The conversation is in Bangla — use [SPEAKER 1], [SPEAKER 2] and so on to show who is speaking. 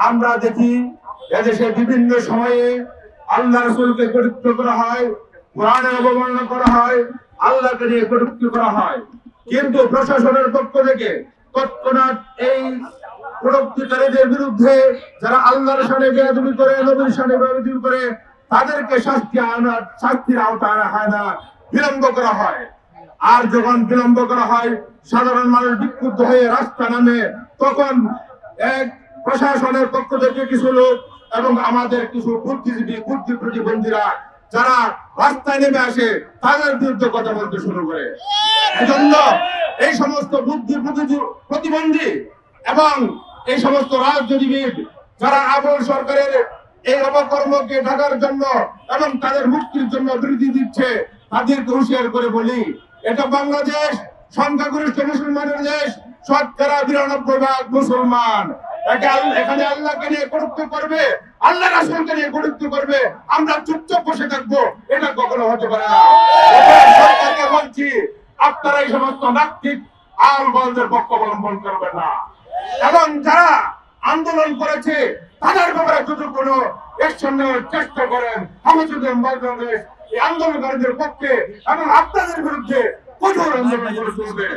[SPEAKER 1] আমরা দেখি এদেশে বিভিন্ন সময়ে আল্লাহ রাসূলকে কটূক্তি করা হয়, কোরআনের অবমাননা করা হয়, আল্লাহকে নিয়ে কটূক্তি করা হয়, কিন্তু প্রশাসনের পক্ষ থেকে তৎক্ষণাৎ এই কটূক্তিকারীদের বিরুদ্ধে যারা আল্লাহর শানে বেয়াদবি করে, নবীর শানে বেয়াদবি করে, তাদেরকে শাস্তির আওতায় আনা হয় না, বিলম্ব করা হয়। আর যখন বিলম্ব করা হয়, সাধারণ মানুষ বিক্ষুব্ধ হয়ে রাস্তা নামে, তখন এক প্রশাসনের পক্ষ থেকে কিছু লোক এবং আমাদের কিছু বুদ্ধিজীবী, বুদ্ধি প্রতিবন্ধীরা যারা রাস্তায় নেমে আসে, তাদের বিরুদ্ধে কথা বলতে শুরু করে। এজন্য এই সমস্ত বুদ্ধি প্রতিবন্ধী এবং এই সমস্ত রাজনীতিবিদ যারা আবুল সরকারের এই অপকর্মকে ঢাকার জন্য এবং তাদের মুক্তির জন্য বিরোধী দিচ্ছে, তাদেরকে হুঁশিয়ার করে বলি, এটা বাংলাদেশ সংখ্যাগরিষ্ঠ মুসলমানের দেশ, ৯৯% মুসলমান। এখানে আল্লাহকে নিয়ে কটূক্তি করবে, আল্লাহ রাসূলকে নিয়ে কটূক্তি করবে, আমরা চুপচাপ বসে থাকবো, এটা কখনো হতে পারে না। সরকারকে বলছি, আপনারা এই সমস্ত নাস্তিক আলবলদের পক্ষ অবলম্বন করবেন না, এবং যারা আন্দোলন করেছে তাদের ব্যাপারে যদি কোনো অ্যাকশন নেওয়ার চেষ্টা করেন, আমাদের বাংলাদেশ এই আন্দোলনকারীদের পক্ষে এবং আপনাদের বিরুদ্ধে কঠোর আন্দোলন করে চলবে।